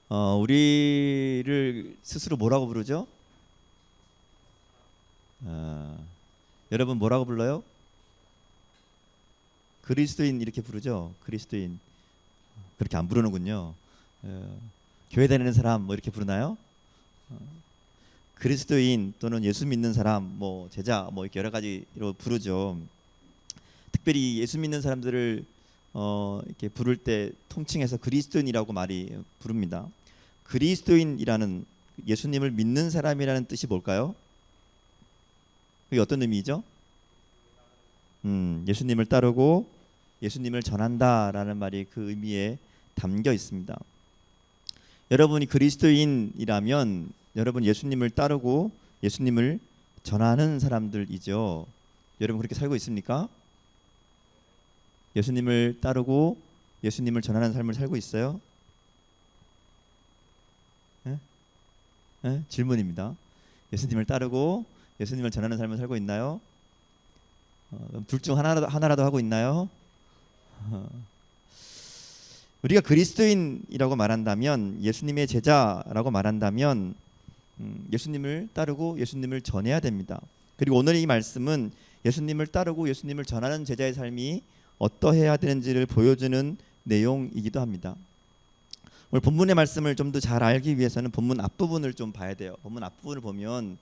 우리를 스스로 뭐라고 부르죠? 여러분 뭐라고 불러요? 그리스도인 이렇게 부르죠. 그리스도인. 그렇게 안 부르는군요. 교회 다니는 사람 뭐 이렇게 부르나요? 그리스도인 또는 예수 믿는 사람, 뭐 제자, 뭐 이렇게 여러 가지로 부르죠. 특별히 예수 믿는 사람들을 이렇게 부를 때 통칭해서 그리스도인이라고 말이 부릅니다. 그리스도인이라는 예수님을 믿는 사람이라는 뜻이 뭘까요? 그게 어떤 의미죠? 예수님을 따르고 예수님을 전한다라는 말이 그 의미에 담겨 있습니다. 여러분이 그리스도인이라면 여러분 예수님을 따르고 예수님을 전하는 사람들이죠. 여러분 그렇게 살고 있습니까? 예수님을 따르고 예수님을 전하는 삶을 살고 있어요? 네? 네? 질문입니다. 예수님을 따르고 예수님을 전하는 삶을 살고 있나요? 둘 중 하나라도 하고 있나요? 우리가 그리스도인이라고 말한다면, 예수님의 제자라고 말한다면 예수님을 따르고 예수님을 전해야 됩니다. 그리고 오늘 이 말씀은 예수님을 따르고 예수님을 전하는 제자의 삶이 어떠해야 되는지를 보여주는 내용이기도 합니다. 오늘 본문의 말씀을 좀 더 잘 알기 위해서는 본문 앞부분을 좀 봐야 돼요. 본문 앞부분을 보면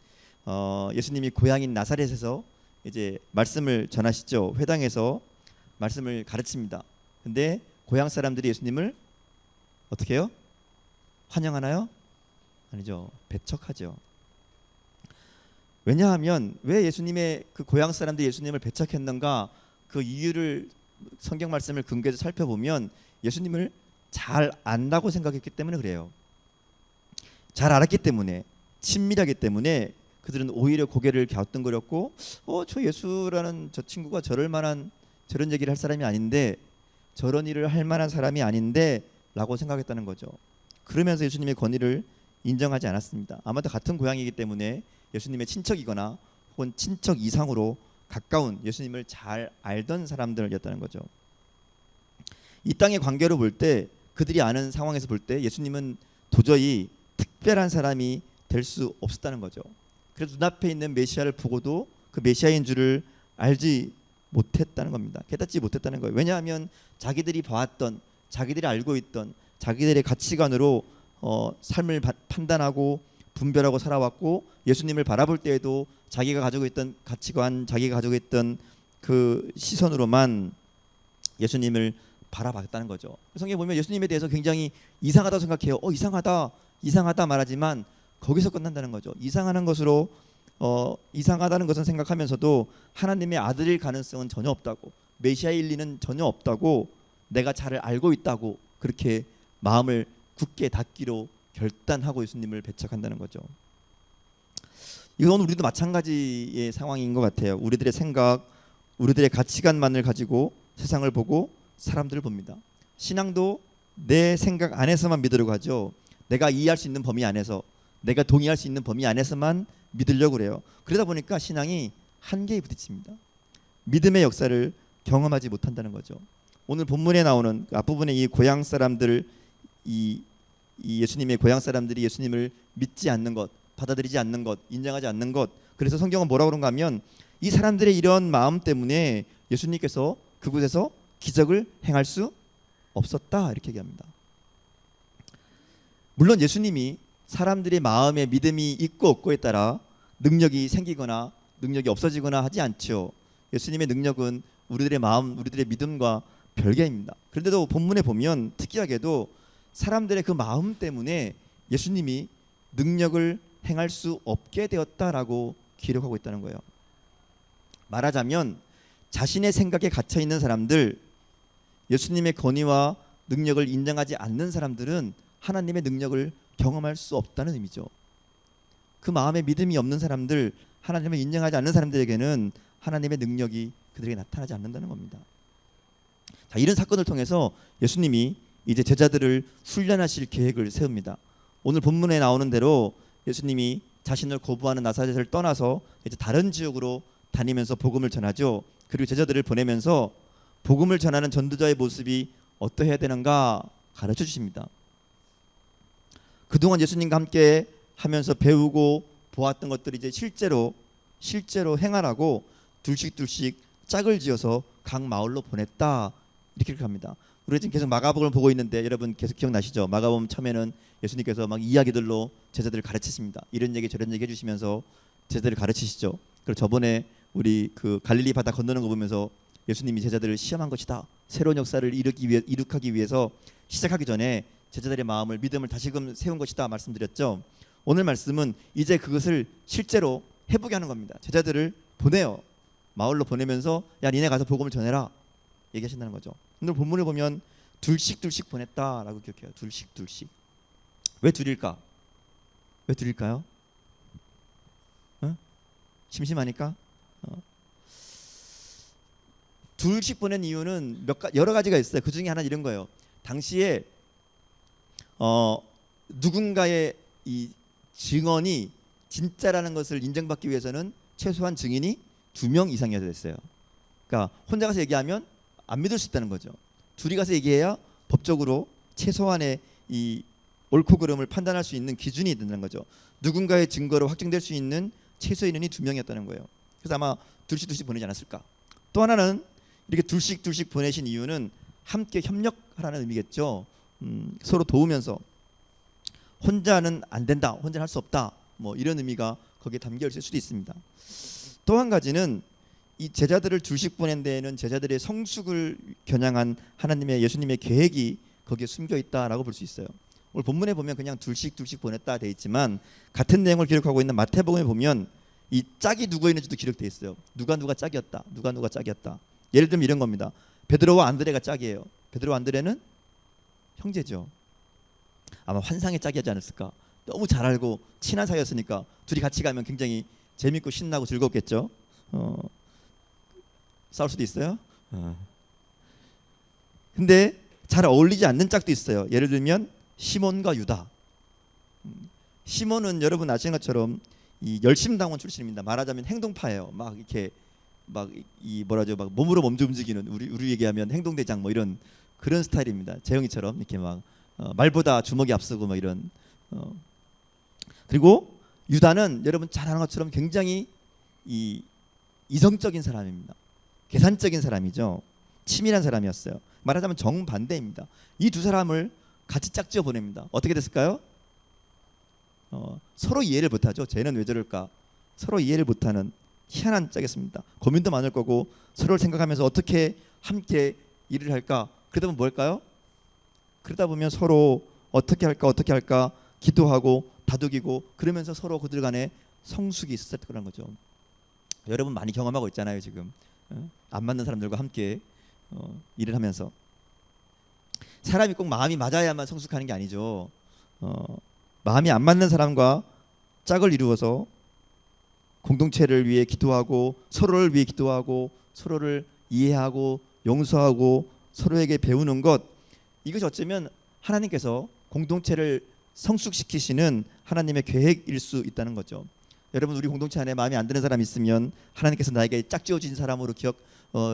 예수님이 고향인 나사렛에서 이제 말씀을 전하시죠. 회당에서 말씀을 가르칩니다. 근데 고향 사람들이 예수님을 어떻게 해요? 환영하나요? 아니죠. 배척하죠. 왜냐하면 왜 예수님의 그 고향 사람들이 예수님을 배척했는가, 그 이유를 성경 말씀을 근거해서 살펴보면 예수님을 잘 안다고 생각했기 때문에 그래요. 잘 알았기 때문에, 친밀하기 때문에 그들은 오히려 고개를 갸우뚱거렸고, 저 예수라는 저 친구가 저럴 만한 저런 얘기를 할 사람이 아닌데, 저런 일을 할 만한 사람이 아닌데 라고 생각했다는 거죠. 그러면서 예수님의 권위를 인정하지 않았습니다. 아마도 같은 고향이기 때문에 예수님의 친척이거나 혹은 친척 이상으로 가까운 예수님을 잘 알던 사람들이었다는 거죠. 이 땅의 관계로 볼 때, 그들이 아는 상황에서 볼 때 예수님은 도저히 특별한 사람이 될 수 없었다는 거죠. 그래서 눈앞에 있는 메시아를 보고도 그 메시아인 줄을 알지 못했다는 겁니다. 깨닫지 못했다는 거예요. 왜냐하면 자기들이 봐왔던, 자기들이 알고 있던 자기들의 가치관으로 삶을 판단하고 분별하고 살아왔고, 예수님을 바라볼 때에도 자기가 가지고 있던 가치관, 자기가 가지고 있던 그 시선으로만 예수님을 바라봤다는 거죠. 성경에 보면 예수님에 대해서 굉장히 이상하다고 생각해요. 이상하다 말하지만 거기서 끝난다는 거죠. 이상하다는 것은 생각하면서도 하나님의 아들일 가능성은 전혀 없다고, 메시아일 리는 전혀 없다고, 내가 잘 알고 있다고 그렇게 마음을 굳게 닫기로 결단하고 예수님을 배척한다는 거죠. 이건 우리도 마찬가지의 상황인 것 같아요. 우리들의 생각, 우리들의 가치관만을 가지고 세상을 보고 사람들을 봅니다. 신앙도 내 생각 안에서만 믿으려고 하죠. 내가 이해할 수 있는 범위 안에서, 내가 동의할 수 있는 범위 안에서만 믿으려고 그래요. 그러다 보니까 신앙이 한계에 부딪힙니다. 믿음의 역사를 경험하지 못한다는 거죠. 오늘 본문에 나오는 앞부분에 이 고향 사람들, 이 예수님의 고향 사람들이 예수님을 믿지 않는 것, 받아들이지 않는 것, 인정하지 않는 것. 그래서 성경은 뭐라고 그런가 하면 이 사람들의 이런 마음 때문에 예수님께서 그곳에서 기적을 행할 수 없었다 이렇게 얘기합니다. 물론 예수님이 사람들의 마음에 믿음이 있고 없고에 따라 능력이 생기거나 능력이 없어지거나 하지 않죠. 예수님의 능력은 우리들의 마음, 우리들의 믿음과 별개입니다. 그런데도 본문에 보면 특이하게도 사람들의 그 마음 때문에 예수님이 능력을 행할 수 없게 되었다라고 기록하고 있다는 거예요. 말하자면 자신의 생각에 갇혀 있는 사람들, 예수님의 권위와 능력을 인정하지 않는 사람들은 하나님의 능력을 경험할 수 없다는 의미죠. 그 마음에 믿음이 없는 사람들, 하나님을 인정하지 않는 사람들에게는 하나님의 능력이 그들에게 나타나지 않는다는 겁니다. 자, 이런 사건을 통해서 예수님이 이제 제자들을 훈련하실 계획을 세웁니다. 오늘 본문에 나오는 대로 예수님이 자신을 거부하는 나사렛을 떠나서 이제 다른 지역으로 다니면서 복음을 전하죠. 그리고 제자들을 보내면서 복음을 전하는 전도자의 모습이 어떠해야 되는가 가르쳐 주십니다. 그동안 예수님과 함께 하면서 배우고 보았던 것들이 이제 실제로 행하라고 둘씩 짝을 지어서 각 마을로 보냈다, 이렇게 합니다. 우리가 지금 계속 마가복음을 보고 있는데 여러분 계속 기억나시죠? 마가복음 처음에는 예수님께서 막 이야기들로 제자들을 가르치십니다. 이런 얘기 저런 얘기 해주시면서 제자들을 가르치시죠. 그리고 저번에 우리 그 갈릴리 바다 건너는 거 보면서 예수님이 제자들을 시험한 것이다. 새로운 역사를 이룩하기 위해서 시작하기 전에 제자들의 마음을, 믿음을 다시금 세운 것이다 말씀드렸죠. 오늘 말씀은 이제 그것을 실제로 해보게 하는 겁니다. 제자들을 보내요. 마을로 보내면서 야, 니네 가서 복음을 전해라 얘기하신다는 거죠. 오늘 본문을 보면 둘씩 보냈다라고 기억해요. 둘씩. 왜 둘일까? 왜 둘일까요? 심심하니까? 둘씩 보낸 이유는 여러 가지가 있어요. 그 중에 하나는 이런 거예요. 당시에 누군가의 이 증언이 진짜라는 것을 인정받기 위해서는 최소한 증인이 2명 이상이어야 됐어요. 그러니까 혼자 가서 얘기하면 안 믿을 수 있다는 거죠. 둘이 가서 얘기해야 법적으로 최소한의 이 옳고 그름을 판단할 수 있는 기준이 된다는 거죠. 누군가의 증거로 확정될 수 있는 최소 인원이 2명이었다는 거예요. 그래서 아마 둘씩 보내지 않았을까. 또 하나는 이렇게 둘씩 보내신 이유는 함께 협력하라는 의미겠죠. 서로 도우면서 혼자는 안 된다, 혼자는 할 수 없다, 뭐 이런 의미가 거기에 담겨 있을 수도 있습니다. 또 한 가지는 이 제자들을 둘씩 보낸 데에는 제자들의 성숙을 겨냥한 하나님의, 예수님의 계획이 거기에 숨겨 있다라고 볼 수 있어요. 오늘 본문에 보면 그냥 둘씩 보냈다 돼 있지만 같은 내용을 기록하고 있는 마태복음에 보면 이 짝이 누구 있는지도 기록돼 있어요. 누가 짝이었다, 누가 짝이었다. 예를 들면 이런 겁니다. 베드로와 안드레가 짝이에요. 베드로와 안드레는 형제죠. 아마 환상의 짝이지 않았을까. 너무 잘 알고 친한 사이였으니까 둘이 같이 가면 굉장히 재밌고 신나고 즐겁겠죠. 싸울 수도 있어요. 근데 잘 어울리지 않는 짝도 있어요. 예를 들면 시몬과 유다. 시몬은 여러분 아시는 것처럼 이 열심당원 출신입니다. 말하자면 행동파예요. 막 이렇게 막 이 뭐라죠, 막 몸으로 먼저 움직이는, 우리 얘기하면 행동대장 뭐 이런 그런 스타일입니다. 재영이처럼 이렇게 막 말보다 주먹이 앞서고 막 이런. 그리고 유다는 여러분 잘 아는 것처럼 굉장히 이 이성적인 사람입니다. 계산적인 사람이죠. 치밀한 사람이었어요. 말하자면 정반대입니다. 이 두 사람을 같이 짝지어 보냅니다. 어떻게 됐을까요? 서로 이해를 못하죠. 쟤는 왜 저럴까? 서로 이해를 못하는 희한한 짝이었습니다. 고민도 많을 거고 서로를 생각하면서 어떻게 함께 일을 할까? 그러다 보면 뭘까요? 그러다 보면 서로 어떻게 할까 기도하고 다독이고 그러면서 서로 그들 간에 성숙이 있었을 거라는 거죠. 여러분 많이 경험하고 있잖아요. 지금 안 맞는 사람들과 함께 일을 하면서 사람이 꼭 마음이 맞아야만 성숙하는 게 아니죠. 마음이 안 맞는 사람과 짝을 이루어서 공동체를 위해 기도하고 서로를 위해 기도하고 서로를 이해하고 용서하고 서로에게 배우는 것, 이것이 어쩌면 하나님께서 공동체를 성숙시키시는 하나님의 계획일 수 있다는 거죠. 여러분 우리 공동체 안에 마음에 안 드는 사람이 있으면 하나님께서 나에게 짝지어진 사람으로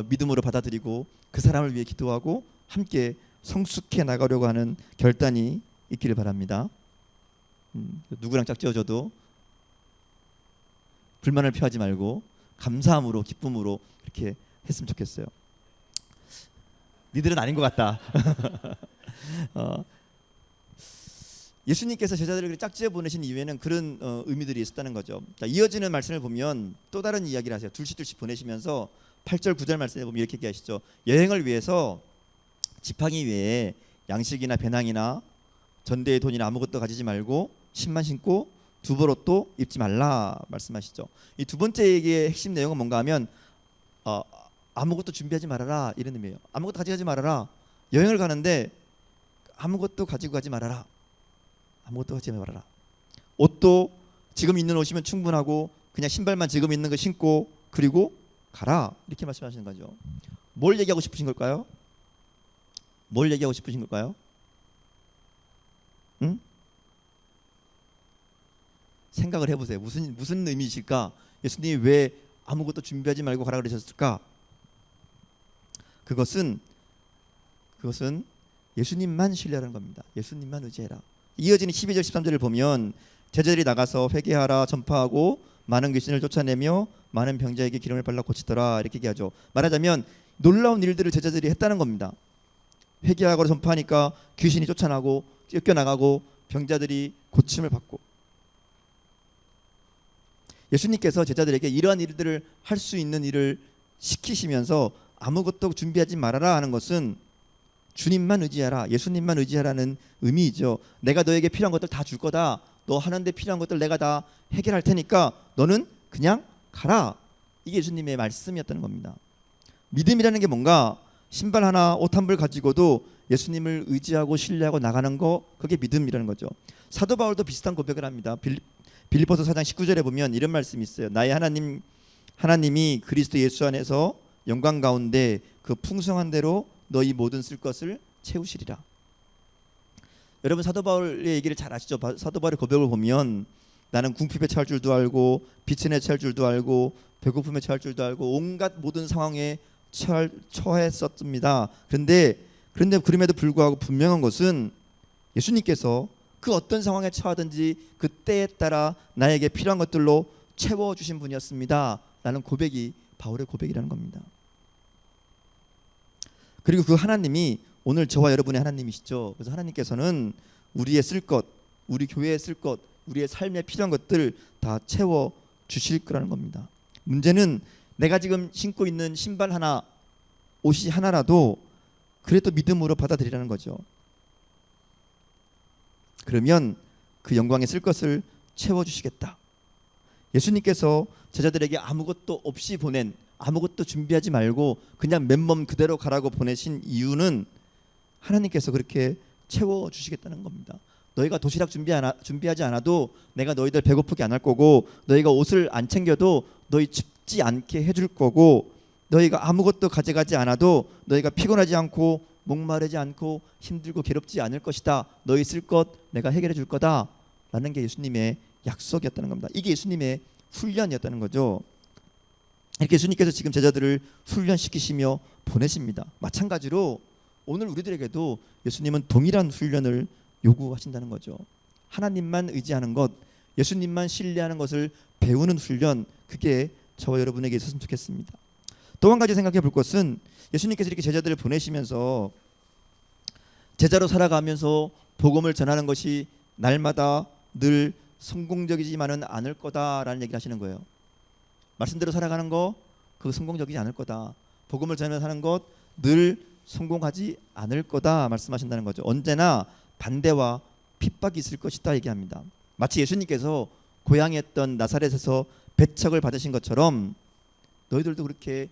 믿음으로 받아들이고 그 사람을 위해 기도하고 함께 성숙해 나가려고 하는 결단이 있기를 바랍니다. 누구랑 짝지어져도 불만을 표하지 말고 감사함으로 기쁨으로 이렇게 했으면 좋겠어요. 니들은 아닌 것 같다. 예수님께서 제자들을 짝지어 보내신 이유에는 그런 의미들이 있었다는 거죠. 자, 이어지는 말씀을 보면 또 다른 이야기를 하세요. 둘씩 보내시면서 8절 9절 말씀에 보면 이렇게 얘기하시죠. 여행을 위해서 지팡이 외에 양식이나 배낭이나 전대의 돈이나 아무것도 가지지 말고 신만 신고 두벌옷도 입지 말라 말씀하시죠. 이 두 번째 얘기의 핵심 내용은 뭔가 하면 아무것도 준비하지 말아라 이런 의미예요. 아무것도 가져가지 말아라. 여행을 가는데 아무것도 가지고 가지 말아라. 아무것도 가지고 말아라. 옷도 지금 있는 옷이면 충분하고 그냥 신발만 지금 있는 거 신고 그리고 가라 이렇게 말씀하시는 거죠. 뭘 얘기하고 싶으신 걸까요? 뭘 얘기하고 싶으신 걸까요? 응? 생각을 해보세요. 무슨 의미이실까? 예수님이 왜 아무것도 준비하지 말고 가라 그러셨을까? 그것은 예수님만 신뢰하는 겁니다. 예수님만 의지해라. 이어지는 12절 13절을 보면 제자들이 나가서 회개하라 전파하고 많은 귀신을 쫓아내며 많은 병자에게 기름을 발라 고치더라 이렇게 얘기하죠. 말하자면 놀라운 일들을 제자들이 했다는 겁니다. 회개하고 전파하니까 귀신이 쫓아나고 쫓겨나가고 병자들이 고침을 받고, 예수님께서 제자들에게 이러한 일들을 할 수 있는 일을 시키시면서 아무것도 준비하지 말아라 하는 것은 주님만 의지하라, 예수님만 의지하라는 의미이죠. 내가 너에게 필요한 것들 다 줄 거다. 너 하는데 필요한 것들 내가 다 해결할 테니까 너는 그냥 가라. 이게 예수님의 말씀이었다는 겁니다. 믿음이라는 게 뭔가 신발 하나 옷 한 벌 가지고도 예수님을 의지하고 신뢰하고 나가는 거, 그게 믿음이라는 거죠. 사도 바울도 비슷한 고백을 합니다. 빌립보서 4장 19절에 보면 이런 말씀이 있어요. 나의 하나님이 그리스도 예수 안에서 영광 가운데 그 풍성한 대로 너희 모든 쓸 것을 채우시리라. 여러분 사도 바울의 얘기를 잘 아시죠? 사도 바울의 고백을 보면 나는 궁핍에 처할 줄도 알고 비천에 처할 줄도 알고 배고픔에 처할 줄도 알고 온갖 모든 상황에 처했었습니다. 그런데 그럼에도 불구하고 분명한 것은 예수님께서 그 어떤 상황에 처하든지 그 때에 따라 나에게 필요한 것들로 채워주신 분이었습니다 라는 고백이 바울의 고백이라는 겁니다. 그리고 그 하나님이 오늘 저와 여러분의 하나님이시죠. 그래서 하나님께서는 우리의 쓸 것, 우리 교회에 쓸 것, 우리의 삶에 필요한 것들 다 채워주실 거라는 겁니다. 문제는 내가 지금 신고 있는 신발 하나, 옷이 하나라도 그래도 믿음으로 받아들이라는 거죠. 그러면 그 영광에 쓸 것을 채워주시겠다. 예수님께서 제자들에게 아무것도 없이 보낸, 아무것도 준비하지 말고 그냥 맨몸 그대로 가라고 보내신 이유는 하나님께서 그렇게 채워주시겠다는 겁니다. 너희가 도시락 준비하지 않아도 내가 너희들 배고프게 안 할 거고, 너희가 옷을 안 챙겨도 너희 춥지 않게 해줄 거고, 너희가 아무것도 가져가지 않아도 너희가 피곤하지 않고 목마르지 않고 힘들고 괴롭지 않을 것이다. 너희 쓸 것 내가 해결해 줄 거다 라는 게 예수님의 약속이었다는 겁니다. 이게 예수님의 훈련이었다는 거죠. 이렇게 예수님께서 지금 제자들을 훈련시키시며 보내십니다. 마찬가지로 오늘 우리들에게도 예수님은 동일한 훈련을 요구하신다는 거죠. 하나님만 의지하는 것, 예수님만 신뢰하는 것을 배우는 훈련, 그게 저와 여러분에게 있었으면 좋겠습니다. 또 한 가지 생각해 볼 것은 예수님께서 이렇게 제자들을 보내시면서 제자로 살아가면서 복음을 전하는 것이 날마다 늘 성공적이지만은 않을 거다라는 얘기를 하시는 거예요. 말씀대로 살아가는 거 그거 성공적이지 않을 거다. 복음을 전하면서 하는 것 늘 성공하지 않을 거다 말씀하신다는 거죠. 언제나 반대와 핍박이 있을 것이다 얘기합니다. 마치 예수님께서 고향이었던 나사렛에서 배척을 받으신 것처럼 너희들도 그렇게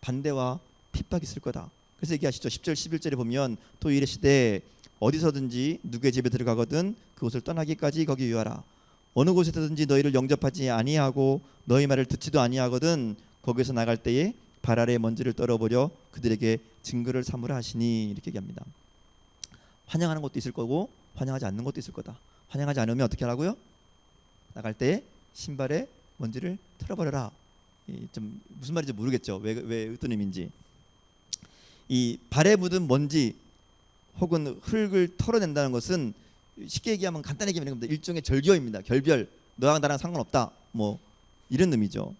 반대와 핍박이 있을 거다. 그래서 얘기하시죠. 10절 11절에 보면 또 이르시되 어디서든지 누구의 집에 들어가거든 그곳을 떠나기까지 거기 유하라. 어느 곳에서든지 너희를 영접하지 아니하고 너희 말을 듣지도 아니하거든 거기서 나갈 때에 발 아래에 먼지를 떨어버려 그들에게 증거를 삼으라 하시니 이렇게 얘기합니다. 환영하는 것도 있을 거고 환영하지 않는 것도 있을 거다. 환영하지 않으면 어떻게 하라고요? 나갈 때에 신발에 먼지를 털어버려라. 좀 무슨 말인지 모르겠죠. 왜 어떤 의미인지. 이 발에 묻은 먼지 혹은 흙을 털어낸다는 것은 쉽게 얘기하면 간단하게 얘기하면 겁니다. 일종의 절교입니다. 결별. 너랑 나랑 상관없다. 뭐 이런 의미죠.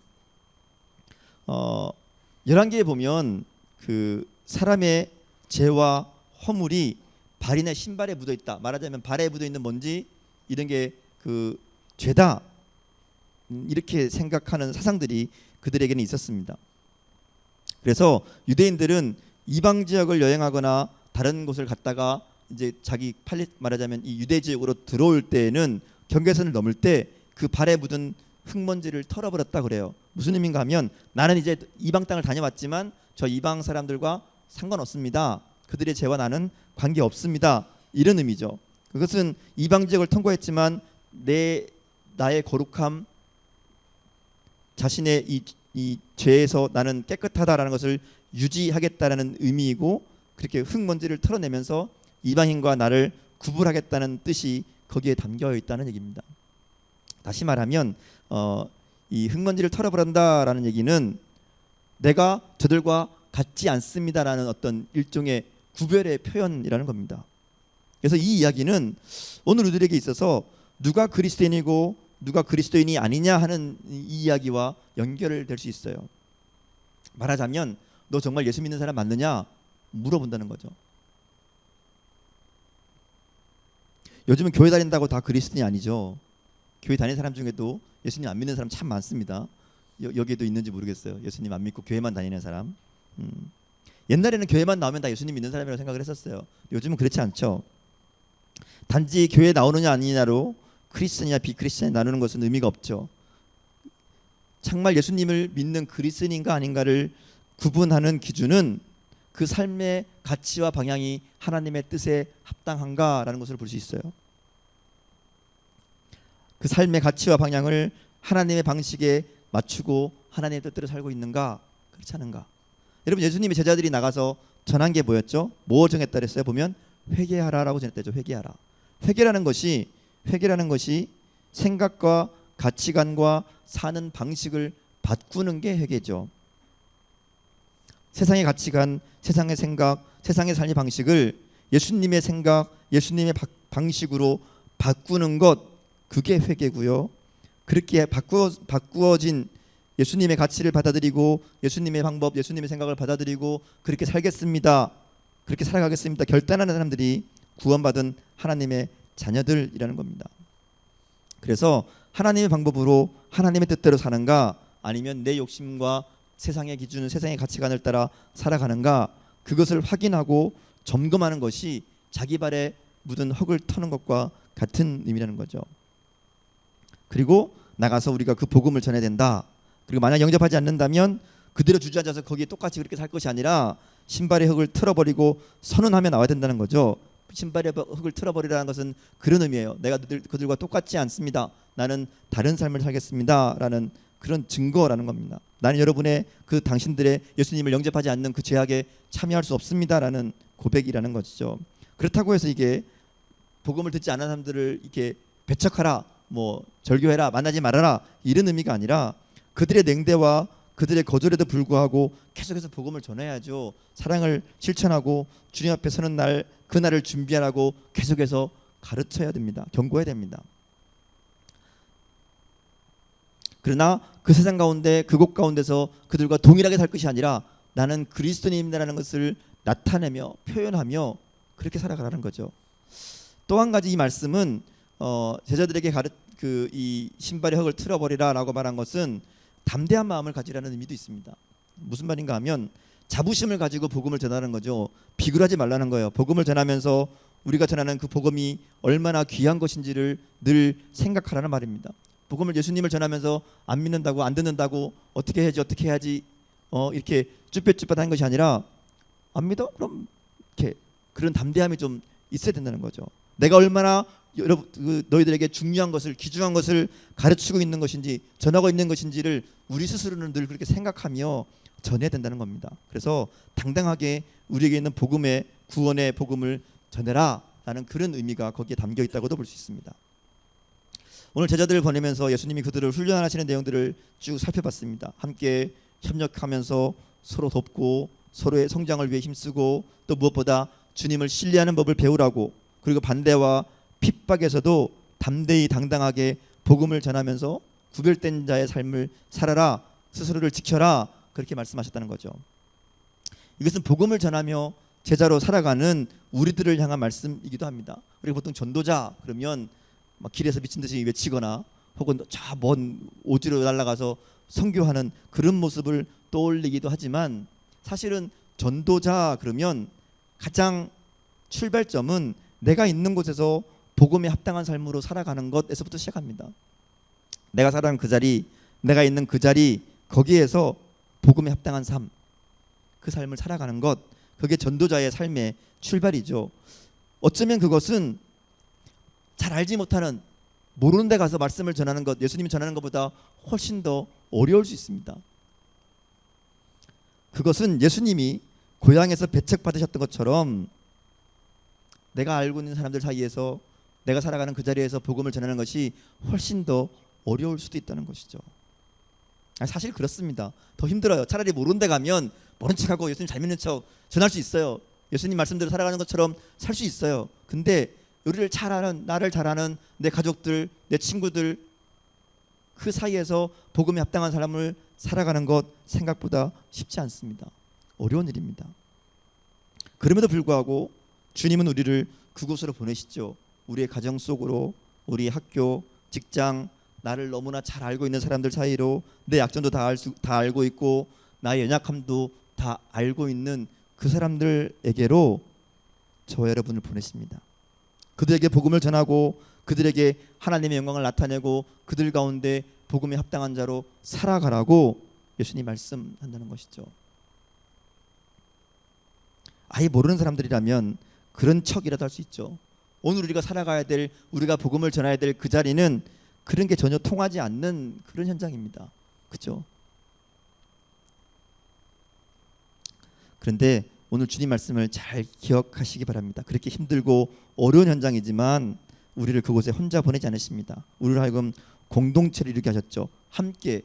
열왕기에 보면 그 사람의 죄와 허물이 발이나 신발에 묻어 있다. 말하자면 발에 묻어 있는 먼지 이런 게 그 죄다. 이렇게 생각하는 사상들이 그들에게는 있었습니다. 그래서 유대인들은 이방 지역을 여행하거나 다른 곳을 갔다가 이제 자기 말하자면 이 유대 지역으로 들어올 때에는 경계선을 넘을 때 그 발에 묻은 흙먼지를 털어버렸다 그래요. 무슨 의미인가 하면 나는 이제 이방 땅을 다녀왔지만 저 이방 사람들과 상관없습니다. 그들의 죄와 나는 관계없습니다. 이런 의미죠. 그것은 이방 지역을 통과했지만 나의 거룩함, 자신의 이 죄에서 나는 깨끗하다라는 것을 유지하겠다라는 의미이고, 그렇게 흙먼지를 털어내면서 이방인과 나를 구분하겠다는 뜻이 거기에 담겨 있다는 얘기입니다. 다시 말하면 이 흙먼지를 털어버린다라는 얘기는 내가 저들과 같지 않습니다라는 어떤 일종의 구별의 표현이라는 겁니다. 그래서 이 이야기는 오늘 우리들에게 있어서 누가 그리스도인이고 누가 그리스도인이 아니냐 하는 이 이야기와 연결될 수 있어요. 말하자면 너 정말 예수 믿는 사람 맞느냐 물어본다는 거죠. 요즘은 교회 다닌다고 다 그리스도인이 아니죠. 교회 다니는 사람 중에도 예수님 안 믿는 사람 참 많습니다. 여기에도 있는지 모르겠어요. 예수님 안 믿고 교회만 다니는 사람. 옛날에는 교회만 나오면 다 예수님 믿는 사람이라고 생각을 했었어요. 요즘은 그렇지 않죠. 단지 교회 나오느냐 아니냐로 크리스천이냐 비크리스천이 나누는 것은 의미가 없죠. 정말 예수님을 믿는 그리스도인인가 아닌가를 구분하는 기준은 그 삶의 가치와 방향이 하나님의 뜻에 합당한가라는 것을 볼 수 있어요. 그 삶의 가치와 방향을 하나님의 방식에 맞추고 하나님의 뜻대로 살고 있는가 그렇지 않은가. 여러분 예수님의 제자들이 나가서 전한 게 뭐였죠? 뭐 정했다 그랬어요? 보면 회개하라라고 전했다죠. 회개하라. 회개라는 것이 생각과 가치관과 사는 방식을 바꾸는 게 회개죠. 세상의 가치관, 세상의 생각, 세상의 삶의 방식을 예수님의 생각, 예수님의 방식으로 바꾸는 것 그게 회개고요. 그렇게 바꾸어진 예수님의 가치를 받아들이고 예수님의 방법, 예수님의 생각을 받아들이고 그렇게 살겠습니다. 그렇게 살아가겠습니다. 결단하는 사람들이 구원받은 하나님의 자녀들이라는 겁니다. 그래서 하나님의 방법으로 하나님의 뜻대로 사는가 아니면 내 욕심과 세상의 기준, 세상의 가치관을 따라 살아가는가 그것을 확인하고 점검하는 것이 자기 발에 묻은 흙을 터는 것과 같은 의미라는 거죠. 그리고 나가서 우리가 그 복음을 전해야 된다. 그리고 만약 영접하지 않는다면 그대로 주저앉아서 거기에 똑같이 그렇게 살 것이 아니라 신발의 흙을 틀어버리고 선언하며 나와야 된다는 거죠. 신발의 흙을 틀어버리라는 것은 그런 의미예요. 내가 그들과 똑같지 않습니다. 나는 다른 삶을 살겠습니다. 라는 그런 증거라는 겁니다. 나는 여러분의 그 당신들의 예수님을 영접하지 않는 그 죄악에 참여할 수 없습니다. 라는 고백이라는 것이죠. 그렇다고 해서 이게 복음을 듣지 않은 사람들을 이렇게 배척하라, 뭐 절교해라, 만나지 말아라 이런 의미가 아니라 그들의 냉대와 그들의 거절에도 불구하고 계속해서 복음을 전해야죠. 사랑을 실천하고 주님 앞에 서는 날 그날을 준비하라고 계속해서 가르쳐야 됩니다. 경고해야 됩니다. 그러나 그 세상 가운데 그곳 가운데서 그들과 동일하게 살 것이 아니라 나는 그리스도인이라는 것을 나타내며 표현하며 그렇게 살아가라는 거죠. 또 한 가지 이 말씀은 제자들에게 이 신발의 흙을 틀어버리라라고 말한 것은 담대한 마음을 가지라는 의미도 있습니다. 무슨 말인가 하면 자부심을 가지고 복음을 전하는 거죠. 비굴하지 말라는 거예요. 복음을 전하면서 우리가 전하는 그 복음이 얼마나 귀한 것인지를 늘 생각하라는 말입니다. 복음을 예수님을 전하면서 안 믿는다고 안 듣는다고 어떻게 해야지 이렇게 쭈뼛쭈뼛하는 것이 아니라 안 믿어? 그럼 이렇게 그런 담대함이 좀 있어야 된다는 거죠. 내가 얼마나 너희들에게 중요한 것을 귀중한 것을 가르치고 있는 것인지 전하고 있는 것인지를 우리 스스로는 늘 그렇게 생각하며 전해야 된다는 겁니다. 그래서 당당하게 우리에게 있는 복음의 구원의 복음을 전해라 라는 그런 의미가 거기에 담겨 있다고도 볼 수 있습니다. 오늘 제자들을 보내면서 예수님이 그들을 훈련하시는 내용들을 쭉 살펴봤습니다. 함께 협력하면서 서로 돕고 서로의 성장을 위해 힘쓰고 또 무엇보다 주님을 신뢰하는 법을 배우라고 그리고 반대와 핍박에서도 담대히 당당하게 복음을 전하면서 구별된 자의 삶을 살아라 스스로를 지켜라 그렇게 말씀하셨다는 거죠. 이것은 복음을 전하며 제자로 살아가는 우리들을 향한 말씀이기도 합니다. 우리가 보통 전도자 그러면 막 길에서 미친 듯이 외치거나 혹은 저 먼 오지로 날아가서 선교하는 그런 모습을 떠올리기도 하지만 사실은 전도자 그러면 가장 출발점은 내가 있는 곳에서 복음에 합당한 삶으로 살아가는 것에서부터 시작합니다. 내가 살아가는 그 자리, 내가 있는 그 자리 거기에서 복음에 합당한 삶, 그 삶을 살아가는 것 그게 전도자의 삶의 출발이죠. 어쩌면 그것은 잘 알지 못하는 모르는 데 가서 말씀을 전하는 것, 예수님이 전하는 것보다 훨씬 더 어려울 수 있습니다. 그것은 예수님이 고향에서 배척받으셨던 것처럼 내가 알고 있는 사람들 사이에서 내가 살아가는 그 자리에서 복음을 전하는 것이 훨씬 더 어려울 수도 있다는 것이죠. 사실 그렇습니다. 더 힘들어요. 차라리 모르는 데 가면 모른 척하고 예수님 잘 믿는 척 전할 수 있어요. 예수님 말씀대로 살아가는 것처럼 살 수 있어요. 근데 우리를 잘 아는, 나를 잘 아는 내 가족들, 내 친구들, 그 사이에서 복음에 합당한 사람을 살아가는 것 생각보다 쉽지 않습니다. 어려운 일입니다. 그럼에도 불구하고 주님은 우리를 그곳으로 보내시죠. 우리의 가정 속으로, 우리 학교, 직장, 나를 너무나 잘 알고 있는 사람들 사이로, 내 약점도 다 알고 있고 나의 연약함도 다 알고 있는 그 사람들에게로 저 여러분을 보내십니다. 그들에게 복음을 전하고 그들에게 하나님의 영광을 나타내고 그들 가운데 복음에 합당한 자로 살아가라고 예수님 말씀한다는 것이죠. 아예 모르는 사람들이라면 그런 척이라도 할 수 있죠. 오늘 우리가 살아가야 될, 우리가 복음을 전해야 될 그 자리는 그런 게 전혀 통하지 않는 그런 현장입니다. 그렇죠? 그런데 오늘 주님 말씀을 잘 기억하시기 바랍니다. 그렇게 힘들고 어려운 현장이지만 우리를 그곳에 혼자 보내지 않으십니다. 우리를 하여금 공동체를 이루게 하셨죠. 함께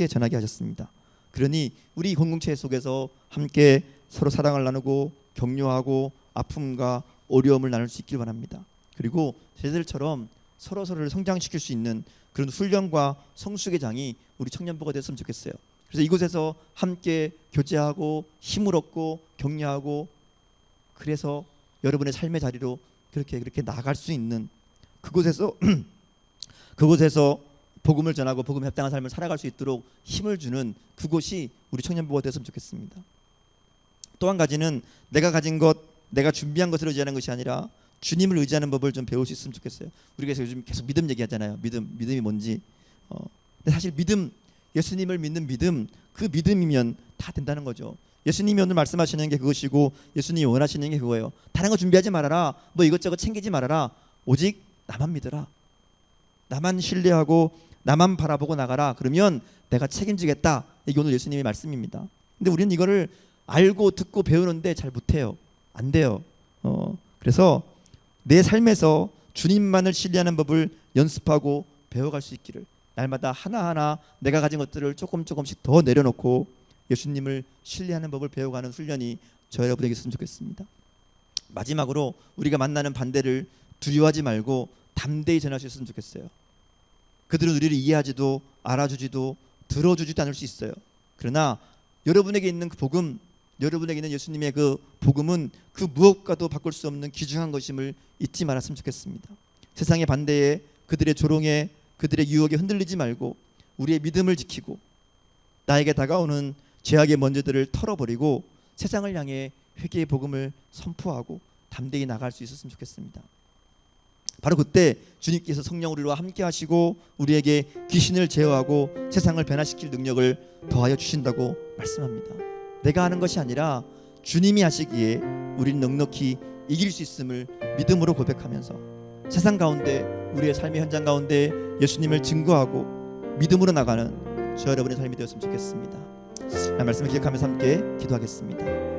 전하게 하셨습니다. 그러니 우리 공동체 속에서 함께 서로 사랑을 나누고 격려하고 아픔과 어려움을 나눌 수 있길 바랍니다. 그리고 제자들처럼 서로를 성장시킬 수 있는 그런 훈련과 성숙의 장이 우리 청년부가 됐으면 좋겠어요. 그래서 이곳에서 함께 교제하고 힘을 얻고 격려하고, 그래서 여러분의 삶의 자리로 그렇게 나아갈 수 있는 그곳에서 복음을 전하고 복음에 합당한 삶을 살아갈 수 있도록 힘을 주는 그곳이 우리 청년부가 됐으면 좋겠습니다. 또 한 가지는 내가 가진 것, 내가 준비한 것을 의지하는 것이 아니라 주님을 의지하는 법을 좀 배울 수 있으면 좋겠어요. 우리가 요즘 계속 믿음 얘기하잖아요. 믿음이 뭔지. 근데 사실 믿음, 예수님을 믿는 믿음, 그 믿음이면 다 된다는 거죠. 예수님이 오늘 말씀하시는 게 그것이고 예수님이 원하시는 게 그거예요. 다른 거 준비하지 말아라, 뭐 이것저것 챙기지 말아라, 오직 나만 믿어라, 나만 신뢰하고 나만 바라보고 나가라, 그러면 내가 책임지겠다. 이게 오늘 예수님의 말씀입니다. 근데 우리는 이거를 알고 듣고 배우는데 잘 못해요. 안 돼요. 그래서 내 삶에서 주님만을 신뢰하는 법을 연습하고 배워갈 수 있기를, 날마다 하나하나 내가 가진 것들을 조금씩 더 내려놓고 예수님을 신뢰하는 법을 배워가는 훈련이 저 여러분에게 있으면 좋겠습니다. 마지막으로 우리가 만나는 반대를 두려워하지 말고 담대히 전할 수 있으면 좋겠어요. 그들은 우리를 이해하지도 알아주지도 들어주지도 않을 수 있어요. 그러나 여러분에게 있는 그 복음, 여러분에게 있는 예수님의 그 복음은 그 무엇과도 바꿀 수 없는 귀중한 것임을 잊지 말았으면 좋겠습니다. 세상의 반대에, 그들의 조롱에, 그들의 유혹에 흔들리지 말고 우리의 믿음을 지키고 나에게 다가오는 죄악의 먼지들을 털어버리고 세상을 향해 회개의 복음을 선포하고 담대히 나갈 수 있었으면 좋겠습니다. 바로 그때 주님께서 성령 우리와 함께 하시고 우리에게 귀신을 제어하고 세상을 변화시킬 능력을 더하여 주신다고 말씀합니다. 내가 하는 것이 아니라 주님이 하시기에 우리는 넉넉히 이길 수 있음을 믿음으로 고백하면서 세상 가운데, 우리의 삶의 현장 가운데 예수님을 증거하고 믿음으로 나가는 저 여러분의 삶이 되었으면 좋겠습니다. 말씀을 기억하면서 함께 기도하겠습니다.